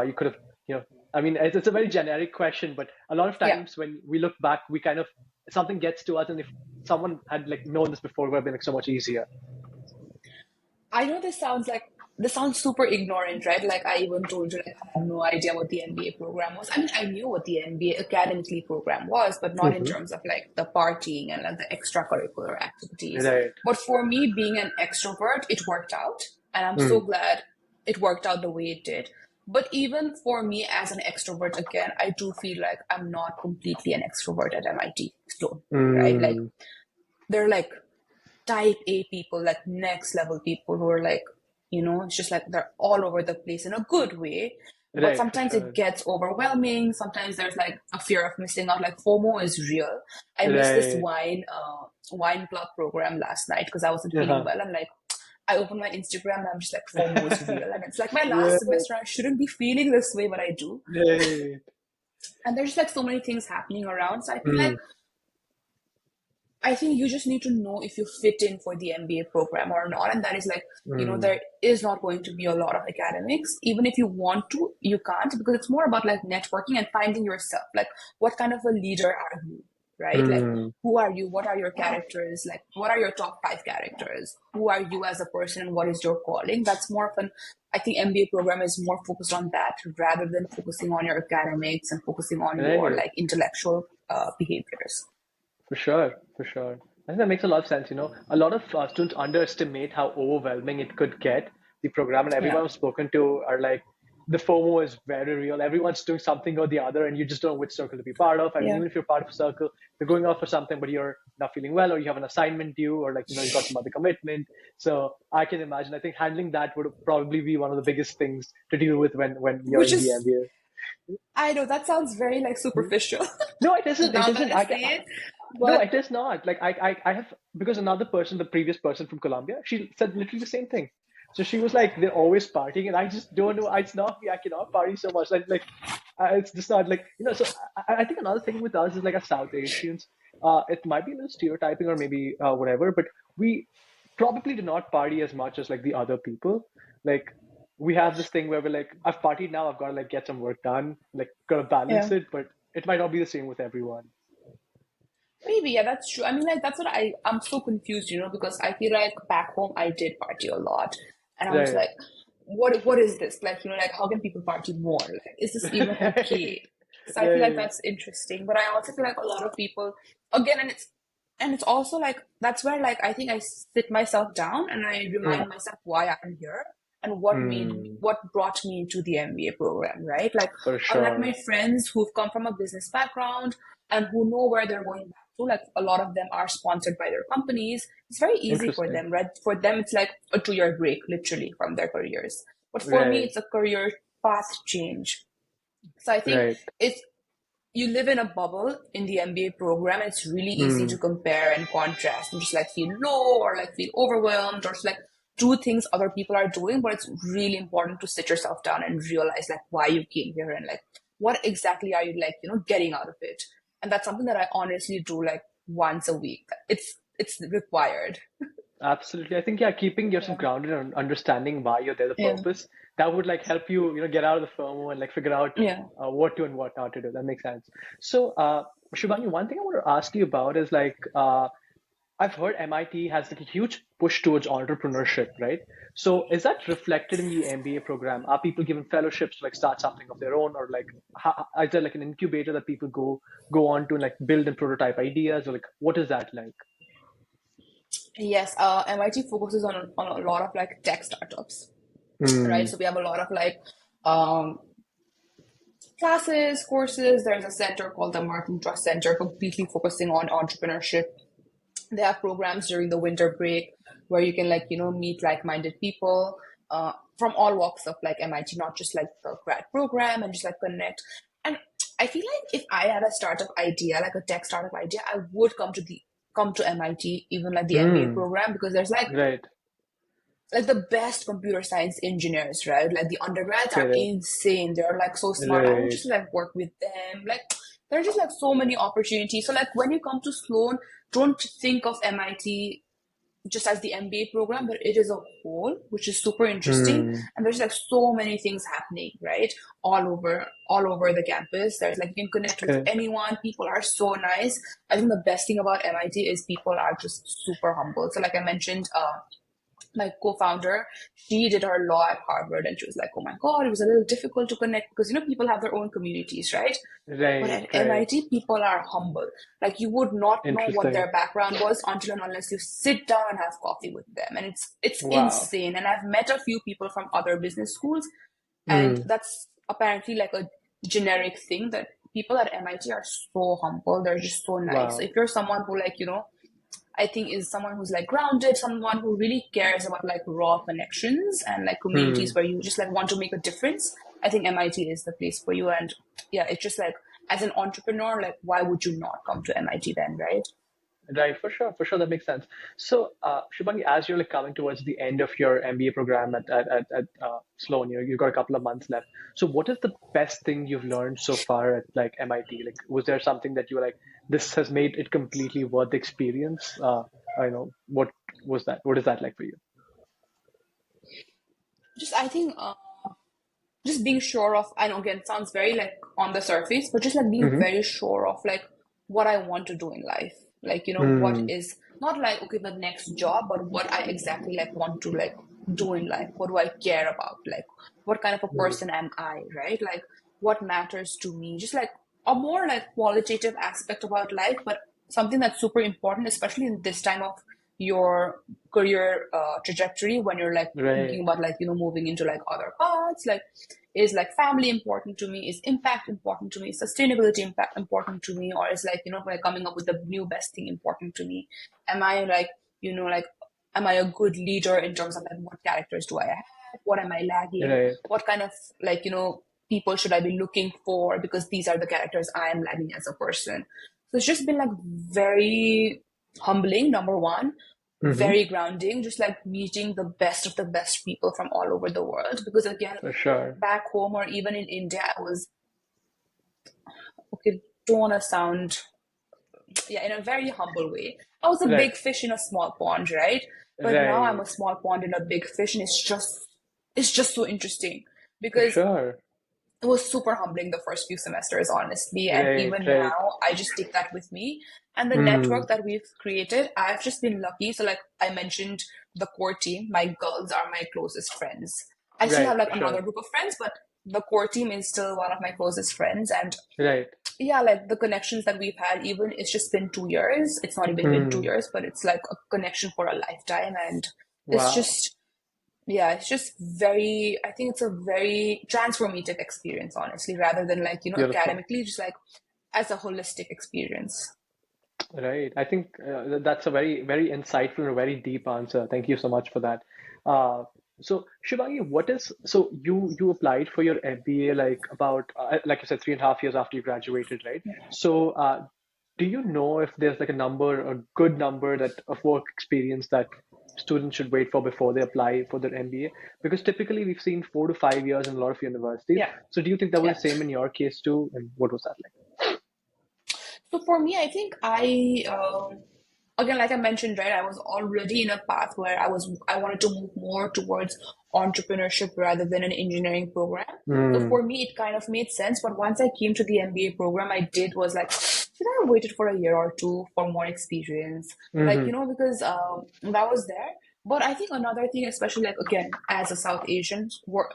you could have, you know, I mean, it's a very generic question, but a lot of Yeah. times when we look back, we kind of, something gets to us, and if someone had like known this before, it would have been like so much easier. I know this sounds super ignorant, right? Like I even told you, like I had no idea what the MBA program was. I mean, I knew what the MBA academically program was, but not in Mm-hmm. terms of like the partying and like the extracurricular activities. Right. But for me, being an extrovert, it worked out, and I'm so Mm, glad it worked out the way it did. But even for me as an extrovert, again, I do feel like I'm not completely an extrovert at MIT Sloan, right? Like mm, they're like type A people, like next level people who are like, it's just like they're all over the place in a good way. But right, for sometimes it sure. gets overwhelming. Sometimes there's like a fear of missing out. Like FOMO is real. I missed this Right. wine club program last night because I wasn't feeling Uh-huh. well. I'm like, I open my Instagram and I'm just like, FOMO is real. And it's like my Yeah. last semester. I shouldn't be feeling this way, but I do. Right. And there's just like so many things happening around. So I feel like Mm, I think you just need to know if you fit in for the MBA program or not. And that is like, mm. there is not going to be a lot of academics. Even if you want to, you can't, because it's more about like networking and finding yourself. Like, what kind of a leader are you? Right? Like, Mm, who are you? What are your characters? Like, what are your top 5 characters? Who are you as a person and what is your calling? That's more of I think MBA program is more focused on that rather than focusing on your academics and focusing on your right. like intellectual behaviors. For sure. For sure. I think that makes a lot of sense. A lot of students underestimate how overwhelming it could get, the program, and Yeah. everyone I've spoken to are like, the FOMO is very real. Everyone's doing something or the other, and you just don't know which circle to be part of. I mean, Yeah. even if you're part of a circle, you're going out for something, but you're not feeling well, or you have an assignment due, or like, you've got some other commitment. So I can imagine, I think handling that would probably be one of the biggest things to deal with when you're Which in the is, MBA. I know that sounds very like superficial No, it isn't. It now that isn't. I say it, No, but it is not. Like I have, because another person, the previous person from Colombia, she said literally the same thing. So she was like, they're always partying, and I just don't know. It's not me. I cannot party so much. It's just not like. So I think another thing with us is like as South Asians, it might be a little stereotyping or maybe whatever, but we probably do not party as much as like the other people. Like we have this thing where we're like, I've partied now. I've got to like get some work done. Like gotta balance yeah. it, but it might not be the same with everyone. Maybe, yeah, that's true. I mean, like, that's what I'm so confused, because I feel like back home I did party a lot. And I was Right. like, what is this? Like, like, how can people party more? Like, is this even okay? So I feel like Right. that's interesting. But I also feel like a lot of people, again, and it's also like, that's where, like, I think I sit myself down and I Mm, remind myself why I'm here and mm, what brought me into the MBA program, right? Like, for unlike my sure. friends who've come from a business background, and who know where they're going back to. Like a lot of them are sponsored by their companies. It's very easy for Interesting. them, right? For them, it's like a 2 year break, literally, from their careers. But for me, Right. it's a career path change. So I think Right. it's you live in a bubble in the MBA program. And it's really easy to Mm, compare and contrast and just like feel low or like feel overwhelmed or just like do things other people are doing. But it's really important to sit yourself down and realize like why you came here and like what exactly are you like, getting out of it. And that's something that I honestly do like once a week. It's required. absolutely. I think, yeah, keeping yourself Yeah. grounded and understanding why you're there, the Yeah. purpose, that would like help you, get out of the FOMO and like figure out Yeah. what to and what not to do. That makes sense. So, Shubhangi, one thing I want to ask you about is like, I've heard MIT has like a huge push towards entrepreneurship, right? So is that reflected in the MBA program? Are people given fellowships to like start something of their own, or like is there like an incubator that people go on to like build and prototype ideas, or like what is that like? Yes, MIT focuses on a lot of like tech startups, right? Mm, So we have a lot of like um, classes, courses. There's a center called the Martin Trust Center, completely focusing on entrepreneurship. They have programs during the winter break where you can like meet like-minded people from all walks of like MIT, not just like the grad program and just like connect. And I feel like if I had a startup idea, like a tech startup idea, I would come to MIT, even like the MBA mm, program, because there's right. like the best computer science engineers, right? Like the undergrads are Correct. insane. They're like so smart. I would Right. just like work with them. Like there are just like so many opportunities. So like when you come to Sloan, don't think of MIT just as the MBA program, but it is a whole, which is super interesting. Mm, And there's like so many things happening, right? All over the campus. There's like you can connect with correct. anyone. People are so nice. I think the best thing about MIT is people are just super humble. So like I mentioned, my co-founder, she did her law at Harvard, and she was like, "Oh my God, it was a little difficult to connect because people have their own communities, right? But Right. at Right. MIT, people are humble. Like you would not know what Interesting. their background was until and unless you sit down and have coffee with them, and it's Wow. insane. And I've met a few people from other business schools, and Mm, that's apparently like a generic thing that people at MIT are so humble. They're just so nice. So wow. if you're someone who like I think is someone who's like grounded, someone who really cares about like raw connections and like communities Hmm. where you just like want to make a difference. I think MIT is the place for you. And yeah, it's just like as an entrepreneur, like why would you not come to MIT then, right? Right, for sure, that makes sense. So, Shubhangi, as you're like coming towards the end of your MBA program at Sloan, you've got a couple of months left. So, what is the best thing you've learned so far at like MIT? Like, was there something that you were like, this has made it completely worth the experience? I know what was that? What is that like for you? Just I think just being sure of, I know again it sounds very like on the surface, but just like being Mm-hmm. very sure of like what I want to do in life. Like, what Mm, is not like okay, the next job, but what I exactly like want to like do in life. What do I care about? Like what kind of a mm, person am I, right? Like what matters to me? Just like a more like qualitative aspect about life, but something that's super important, especially in this time of your career trajectory, when you're like thinking Right. about like, moving into like other paths. Like, is like family important to me? Is impact important to me? Is sustainability impact important to me? Or is like, like coming up with the new best thing important to me? Am I like, like, am I a good leader in terms of like what characters do I have? What am I lagging? Right. What kind of like, people should I be looking for? Because these are the characters I am lagging as a person. So it's just been like very humbling, number one, Mm-hmm. very grounding, just like meeting the best of the best people from all over the world. Because again, For sure. back home or even in India, I was, okay, don't want to sound, yeah, in a very humble way. I was a Right. big fish in a small pond, right? But now I'm Right. a small pond in a big fish, and it's just so interesting For because sure. it was super humbling the first few semesters, honestly. And Right. even Right. now, I just take that with me. And the Mm. network that we've created, I've just been lucky. So, like I mentioned, the core team, my girls are my closest friends. I still have Right. like For another sure. group of friends, but the core team is still one of my closest friends. And Right. yeah, like the connections that we've had, even it's just been 2 years. It's not even been two Mm. years, but it's like a connection for a lifetime. And it's Wow. just, yeah, it's just very, I think it's a very transformative experience, honestly, rather than like, Beautiful. academically, just like as a holistic experience. Right. I think that's a very, very insightful and a very deep answer. Thank you so much for that. Uh, so Shubhangi, so you applied for your MBA like about like you said 3.5 years after you graduated, right? So do you know if there's like a number, a good number that of work experience that students should wait for before they apply for their MBA? Because typically we've seen 4 to 5 years in a lot of universities. Yeah, So do you think that was yeah. the same in your case too? And what was that So for me, I think again, like I mentioned, right, I was already in a path where I wanted to move more towards entrepreneurship rather than an engineering program. So like? for me, it kind of made sense. But once I came to the MBA program, I did was like, should I have waited for a year or two for more experience? Like, Mm-hmm. because that was there. But I think another thing, especially like again, as a South Asian,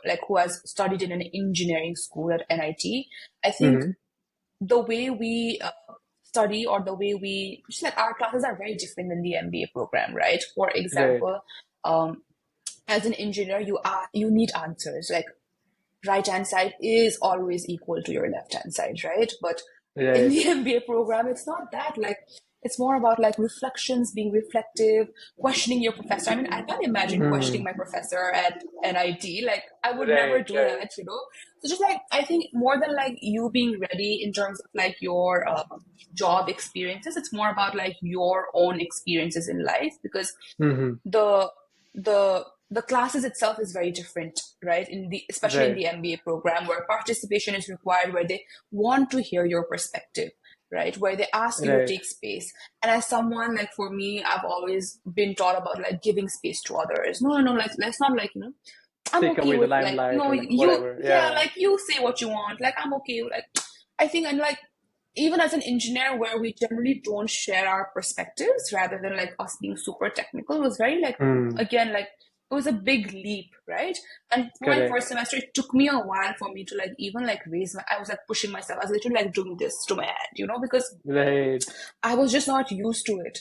like who has studied in an engineering school at NIT, I think Mm-hmm. the way we study or the way we just like our classes are very different than the MBA program, right? For Right. example, um, as an engineer, you need answers. Like right hand side is always equal to your left hand side, right? But in Right. the MBA program, it's not that. Like it's more about like reflections, being reflective, questioning your professor. I mean, I can't imagine questioning Mm. my professor at NIT. Like I would never Right. do Right. that. So just like I think more than like you being ready in terms of like your job experiences, it's more about like your own experiences in life because Mm-hmm. the the classes itself is very different, right? In the especially in Right. the MBA program where participation is required, where they want to hear your perspective, right? Where they ask you to Right. take space. And as someone like for me, I've always been taught about like giving space to others. No, no, no, like let's not like, I'm Take okay away the with like, limelight no, or you, whatever. yeah, Yeah. like you say what you want. Like I'm okay. Like I think and like even as an engineer where we generally don't share our perspectives rather than like us being super technical, it was very like Mm. again like it was a big leap, right? And for my Correct. first semester it took me a while for me to like even like raise my I was like pushing myself. I was literally like doing this to my head, because Right. I was just not used to it.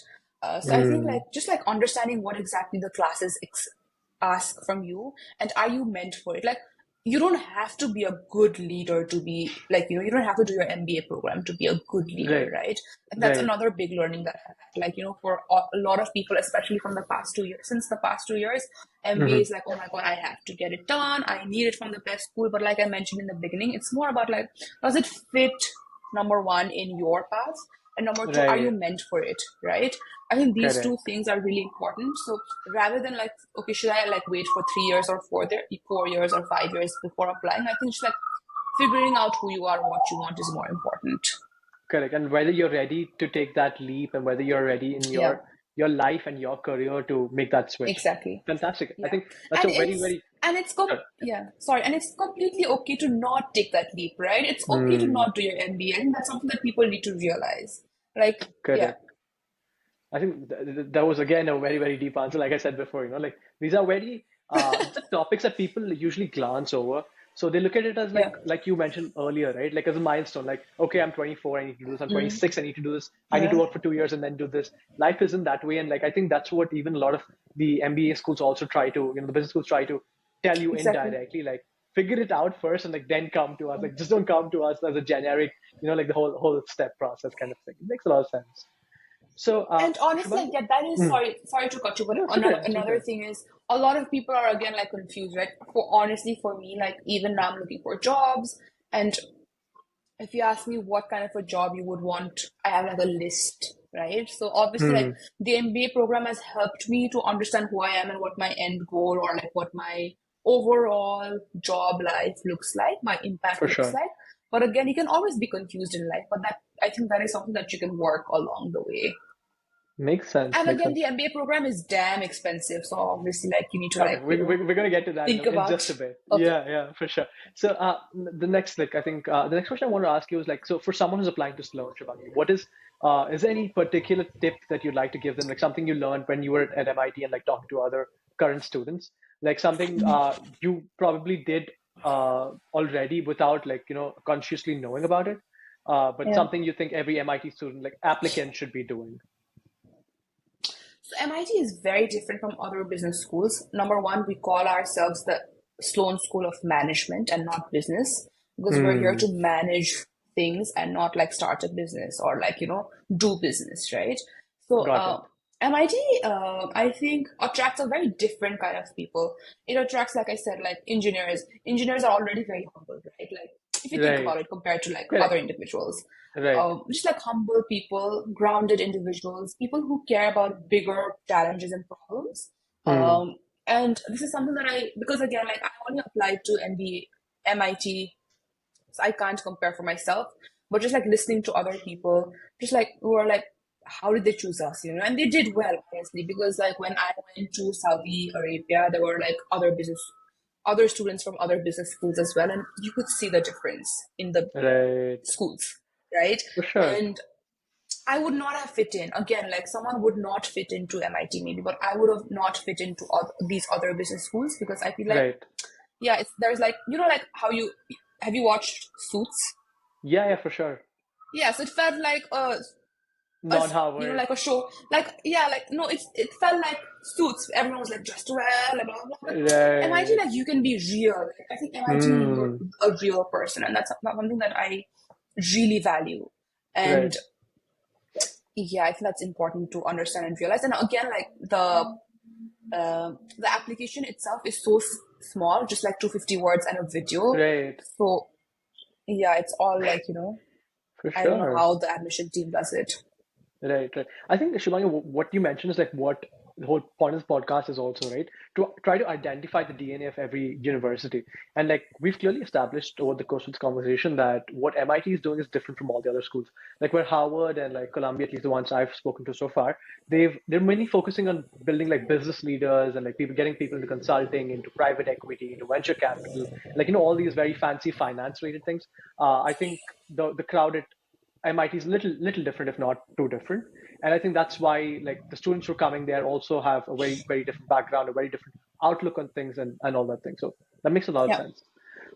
So I think like Mm. just like understanding what exactly the classes ask from you and are you meant for it? Like you don't have to be a good leader to be like you don't have to do your MBA program to be a good leader, Right. right? And that's Right. another big learning that I had. Like for a lot of people, especially from the past 2 years, since the past 2 years, MBA Mm-hmm. is like, oh my god, I have to get it done. I need it from the best school. But like I mentioned in the beginning, it's more about like, does it fit number one in your path? And number two, are you Right. meant for it, right? I think these two Correct. things are really important. So rather than like, okay, should I like wait for 3 years or 4 years or 5 years before applying? I think just like figuring out who you are and what you want is more important. Correct. And whether you're ready to take that leap and whether you're ready in Yeah, your life and your career to make that switch. exactly. Fantastic. I Yeah. think that's And a very, it's very and it's good. yeah, sorry, and it's completely okay to not take that leap, right? It's okay to Mm. not do your MBA. And that's something that people need to realize. Like, yeah, Correct. I think that was again a very, very deep answer. Like I said before, like these are very just topics that people usually glance over. So they look at it as Yeah. like you mentioned earlier, right? Like as a milestone, like, okay, I'm 24, I need to do this. I'm Mm. 26, I need to do this. I need to Yeah. work for 2 years and then do this. Life isn't that way. And like, I think that's what even a lot of the MBA schools also try to, the business schools try to tell you Exactly. indirectly, like, figure it out first and like then come to us. Like, just don't come to us as a generic, like the whole step process kind of thing. It makes a lot of sense. So, And honestly, Shubhangi, yeah, that is sorry to cut you, but no, it's okay. It's another okay. thing is a lot of people are again like confused, right? For me, like even now I'm looking for jobs, and if you ask me what kind of a job you would want, I have like a list, right? So obviously, like Hmm, the MBA program has helped me to understand who I am and what my end goal or like what my overall job life looks like, my impact for looks sure. like. But again, you can always be confused in life, but that I think that is something that you can work along the way. Makes sense. And Makes again, sense. the MBA program is damn expensive. So obviously, like you need to Okay, like, we're gonna get to that think in about, just a bit. okay. Yeah, yeah, for sure. So, the next, like, I think the next question I want to ask you is like, so for someone who's applying to Sloan, Shubhangi, is there any particular tip that you'd like to give them, like something you learned when you were at MIT and like talking to other current students, like something you probably did already without like consciously knowing about it, but Yeah. something you think every MIT student, like applicant, should be doing. So MIT is very different from other business schools. Number one, we call ourselves the Sloan School of Management and not business because we're here Hmm. to manage things and not like start a business or like, do business, right? So Got it. MIT, I think, attracts a very different kind of people. It attracts, like I said, like engineers. Engineers are already very humble, right? Like if you think Right. about it compared to like other Correct. individuals, Right. just like humble people, grounded individuals, people who care about bigger challenges and problems. Hmm. And this is something that because again, like I only applied to MIT, so I can't compare for myself, but just like listening to other people, just like who are like, how did they choose us, And they did well, honestly, because like when I went to Saudi Arabia, there were like other students from other business schools as well, and you could see the difference in the Right. schools, right? For sure. And I would not have fit in. Again, like someone would not fit into MIT maybe, but I would have not fit into these other business schools because I feel like, Right. yeah, there's like, like how have you watched Suits? Yeah, yeah, for sure. Yeah, so it felt like Non-Harvard. like a show, like, yeah, like, no, it felt like Suits. Everyone was like dressed well, blah, blah, blah. But MIT, Right. like, you can be real. Like, I think MIT, you're Hmm. a real person, and that's not something that I really value. Right. And yeah, I think that's important to understand and realize. And again, like the application itself is so small, just like 250 words and a video. Right. So yeah, it's all like, For I don't know sure. how the admission team does it. Right, right. I think Shivani, what you mentioned is like what the whole point of this podcast is also, right? To try to identify the DNA of every university. And like we've clearly established over the course of this conversation that what MIT is doing is different from all the other schools. Like where Harvard and like Columbia, at least the ones I've spoken to so far, they're mainly focusing on building like business leaders and like people getting people into consulting, into private equity, into venture capital, like all these very fancy finance related things. I think the crowd at MIT is little different, if not too different. And I think that's why like the students who are coming there also have a very different background, a very different outlook on things and all that thing. So that makes a lot of Yeah. sense.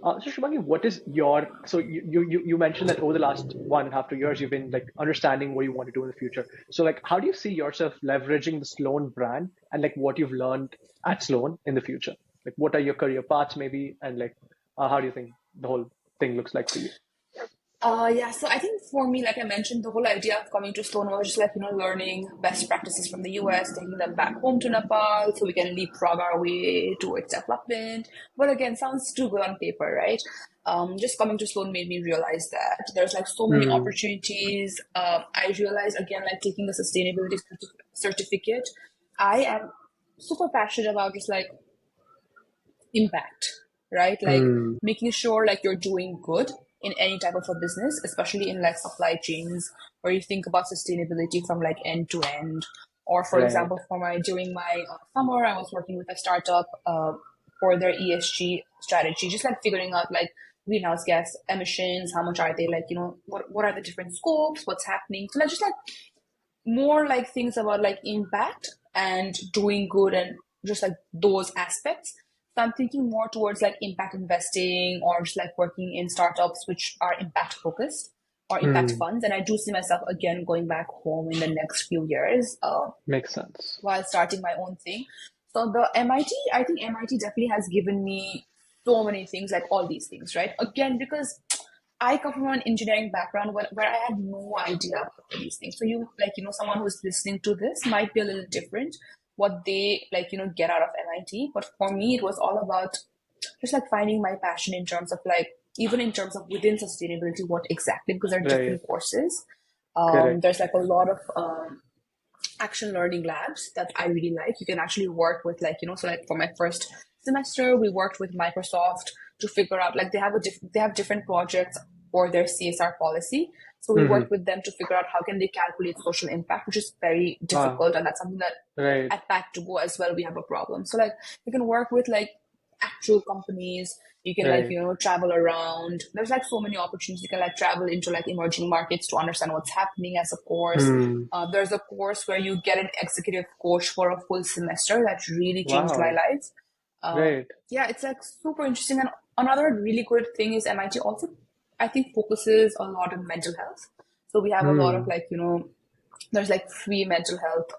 So Shubhangi, what is your so you mentioned that over the last 1.5 2 years you've been like understanding what you want to do in the future. So like how do you see yourself leveraging the Sloan brand and like what you've learned at Sloan in the future? Like what are your career paths maybe and like how do you think the whole thing looks like for you? Yeah, so I think for me, like I mentioned, the whole idea of coming to Sloan was just like, learning best practices from the US, taking them back home to Nepal so we can leapfrog our way towards development. But again, sounds too good on paper, right? Just coming to Sloan made me realize that there's like so many Hmm. opportunities. I realized again, like taking the sustainability certificate, I am super passionate about just like impact, right? Like Hmm. making sure like you're doing good in any type of a business, especially in like supply chains where you think about sustainability from like end to end. Or for Right. example, during my summer, I was working with a startup for their ESG strategy, just like figuring out like greenhouse gas emissions, how much are they, like, what are the different scopes, what's happening. So like just like more like things about like impact and doing good and just like those aspects So I'm thinking more towards like impact investing or just like working in startups which are impact focused or impact Hmm. funds. And I do see myself again going back home in the next few years Makes sense. while starting my own thing. So the MIT, I think MIT definitely has given me so many things, like all these things, right? Again, because I come from an engineering background where I had no idea about these things. So you like, someone who's listening to this might be a little different what they like, get out of MIT. But for me, it was all about just like finding my passion in terms of like, even in terms of within sustainability, what exactly, because there are Right. different courses. Correct. There's like a lot of action learning labs that I really like. You can actually work with like, so like for my first semester, we worked with Microsoft to figure out like they have different projects for their CSR policy. So we Hmm. worked with them to figure out how can they calculate social impact, which is very Wow. difficult. And that's something that Right. at Pad2Go as well, we have a problem. So like you can work with like actual companies. You can like, Right. travel around. There's like so many opportunities. You can like travel into like emerging markets to understand what's happening as a course. Hmm. There's a course where you get an executive coach for a full semester that really changed my Wow. life. Right. Yeah, it's like super interesting. And another really good thing is MIT also, I think, focuses a lot on mental health. So we have a lot of Hmm. like, there's like free mental health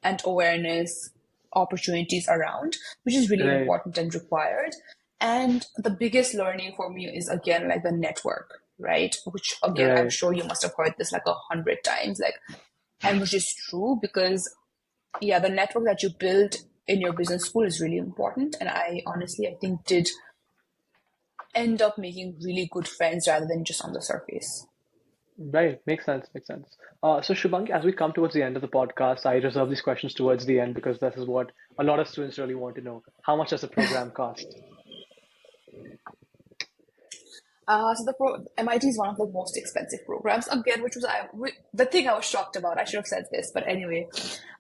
and awareness opportunities around, which is really Right. important and required. And the biggest learning for me is again like the network, right? Which again, I'm Right. sure you must have heard this like 100 times, like, and which is true because yeah, the network that you build in your business school is really important. And I honestly, I think did end up making really good friends rather than just on the surface. Right. Makes sense. Makes sense. So Shubhangi, as we come towards the end of the podcast, I reserve these questions towards the end because this is what a lot of students really want to know. How much does a program cost? MIT is one of the most expensive programs again, which was the thing I was shocked about. I should have said this, but anyway,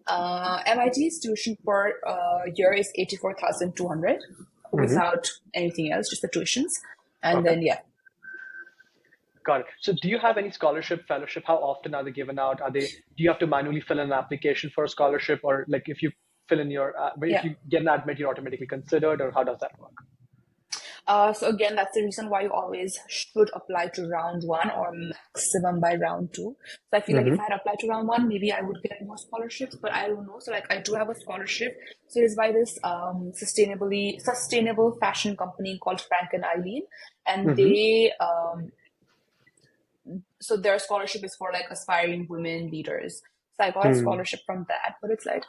MIT's tuition per year is 84,200 Hmm. without anything else, just the tuitions, and Okay. then yeah. Got it. So do you have any scholarship, fellowship? How often are they given out? Do you have to manually fill in an application for a scholarship, or like if you fill in if Yeah. you get an admit, you're automatically considered, or how does that work? So again, that's the reason why you always should apply to round one or maximum by round two. So I feel like if Hmm. I had applied to round one, maybe I would get more scholarships, but I don't know. So like I do have a scholarship. So it's by this sustainable fashion company called Frank and Eileen, and Hmm. so their scholarship is for like aspiring women leaders. So I got a Hmm. scholarship from that, but it's like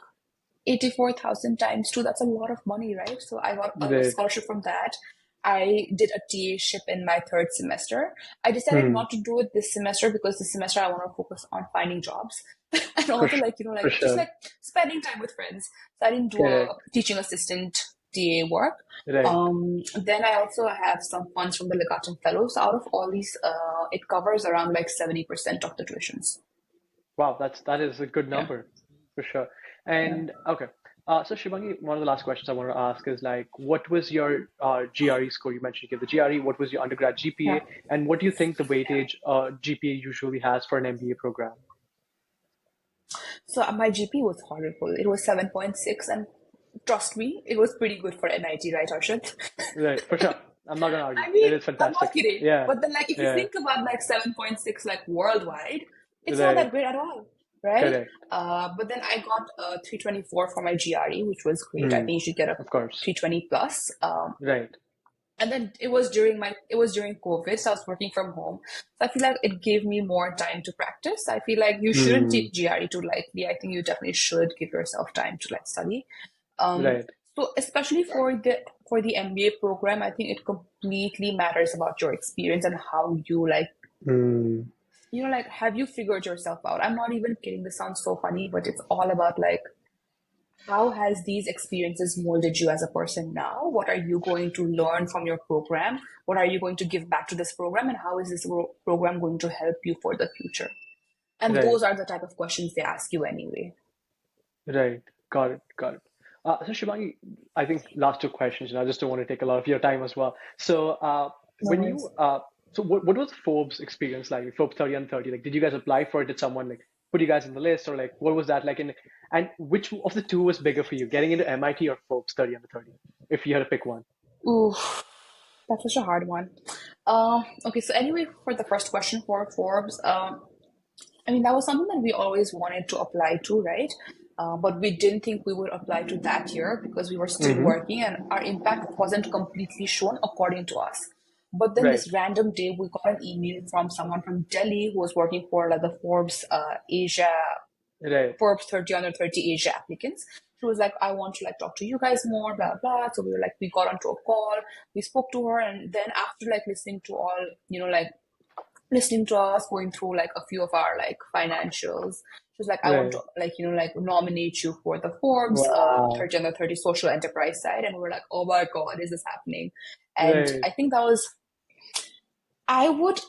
84,000 times two. That's a lot of money, right? So I got a Right. scholarship from that. I did a TA-ship in my third semester. I decided Hmm. not to do it this semester because this semester I want to focus on finding jobs and For also sure. like, For like just sure. like spending time with friends. So I didn't do a Correct. teaching assistant TA work. Right. Then I also have some funds from the Legatum Fellows. Out of all these, it covers around like 70% of the tuitions. Wow, that is a good Yeah. number for sure. Yeah. And okay, so Shivangi, one of the last questions I want to ask is like, what was your GRE score? You mentioned you gave the GRE. What was your undergrad Yeah. GPA, and what do you think the weightage GPA usually has for an MBA program? So my GP was horrible. It was 7.6, and trust me, it was pretty good for NIT, right, Harshith? Right, for sure. I'm not gonna argue. I It mean, is I'm not fantastic. kidding. Yeah, But then, like, if you yeah, think about like 7.6, like worldwide, it's not that right, great at all, right? correct. But then I got a 324 for my GRE, which was great. I Hmm, think you should get a of course. 320 plus. Right. And then it was during COVID, so I was working from home. So I feel like it gave me more time to practice. I feel like you shouldn't Hmm, take GRE too lightly. I think you definitely should give yourself time to like study. Um, right. so especially for the MBA program, I think it completely matters about your experience and how you like, Hmm, like have you figured yourself out? I'm not even kidding. This sounds so funny, but it's all about like how has these experiences molded you as a person now? What are you going to learn from your program? What are you going to give back to this program? And how is this program going to help you for the future? And right. those are the type of questions they ask you anyway. Right. Got it. Got it. So Shivani, I think last two questions, and I just don't want to take a lot of your time as well. So No when worries. you so what was Forbes experience like? Forbes 30 and 30? Like, did you guys apply for it? Did someone like put you guys on the list, or like what was that like? And which of the two was bigger for you, getting into MIT or Forbes 30 under 30, if you had to pick one? Ooh, that's such a hard one. Okay, so anyway, for the first question for Forbes, I mean, that was something that we always wanted to apply to, right? But we didn't think we would apply to that year because we were still Mm-hmm. working and our impact wasn't completely shown according to us. But then Right. this random day, we got an email from someone from Delhi who was working for like the Forbes Asia, Right. Forbes 30 under 30 Asia applicants. She was like, I want to like talk to you guys more, blah, blah. So we were like, we got onto a call, we spoke to her, and then after like listening to all, like listening to us going through like a few of our like financials, she was like, I want Right. to like like nominate you for the Forbes Wow. 30 under 30 social enterprise side. And we are like, oh my god, is this happening? And Right. I think that was, I would,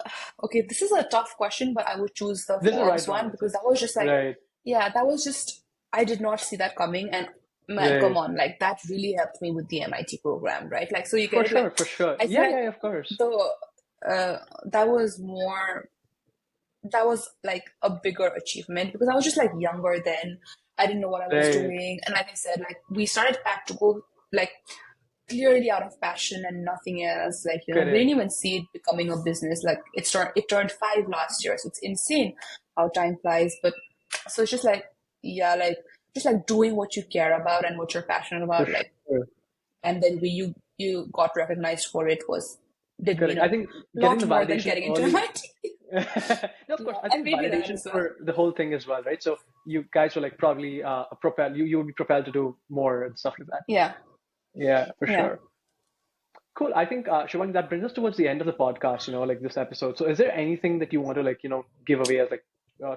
okay, this is a tough question, but I would choose the This is the right Forbes one one answer. because that was just like, Right. yeah, that was just, I did not see that coming. And man, come Right. on, like that really helped me with the MIT program, right? Like, so you For get it, sure. like, For sure. I feel Yeah. like Yeah. Of course. the, that was more, that was like a bigger achievement because I was just like younger then. I didn't know what I was Right. doing. And like I said, like we started Pad2Go like clearly out of passion and nothing else. Like, we didn't Correct. even see it becoming a business. Like it turned 5 last year. So it's insane how time flies. But so it's just like, yeah, like just like doing what you care about and what you're passionate For about, like, sure. and then you got recognized for it was did mean Correct. a I think getting the lot more than validation getting into early. MIT. No, of course. Yeah, I and think maybe that validation as well. for the whole thing as well, right? So you guys were like probably propelled. You would be propelled to do more and stuff like that. Yeah, Yeah, for yeah. sure. Cool. I think Shubhangi, that brings us towards the end of the podcast. Like this episode. So is there anything that you want to like give away as like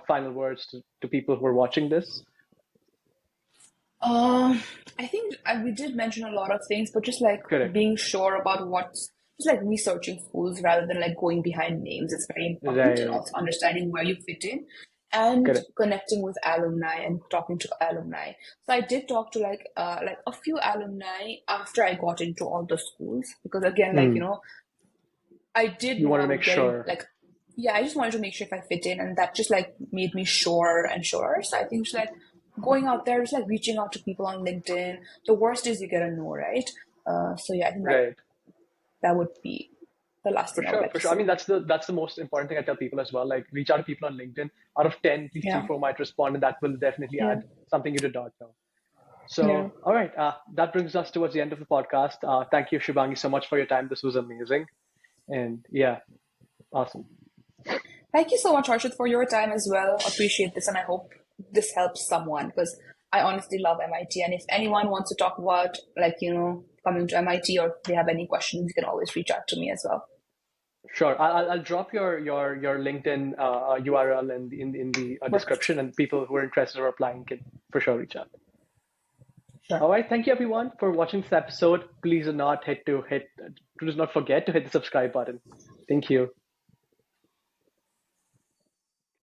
final words to people who are watching this? I think we did mention a lot of things, but just like Correct. being sure about what's just like researching schools rather than like going behind names is very important, and Right. also understanding where you fit in and Correct. connecting with alumni and talking to alumni. So I did talk to like a few alumni after I got into all the schools because again, like Hmm. I did You know want I to make would get in, sure. like, yeah, I just wanted to make sure if I fit in, and that just like made me sure and sure. So I think just like going out there, just like reaching out to people on LinkedIn. The worst is you get a no, right? So yeah, I think that Right. that would be the last For thing I would sure, like for to sure. I say. mean, that's the most important thing I tell people as well. Like, reach out to people on LinkedIn. Out of 10, at least three, Yeah, four might respond, and that will definitely yeah, add something you did not know. yeah. So, all right, that brings us towards the end of the podcast. Thank you, Shubhangi, so much for your time. This was amazing, and yeah, awesome. Thank you so much, Harshith, for your time as well. Appreciate this, and I hope this helps someone because I honestly love MIT. And if anyone wants to talk about like coming to MIT or if they have any questions, you can always reach out to me as well. Sure, I'll drop your LinkedIn URL in the Perfect. description, and people who are interested or applying can for sure reach out. Sure. All right, thank you everyone for watching this episide. Please do not forget to hit the subscribe button. Thank you.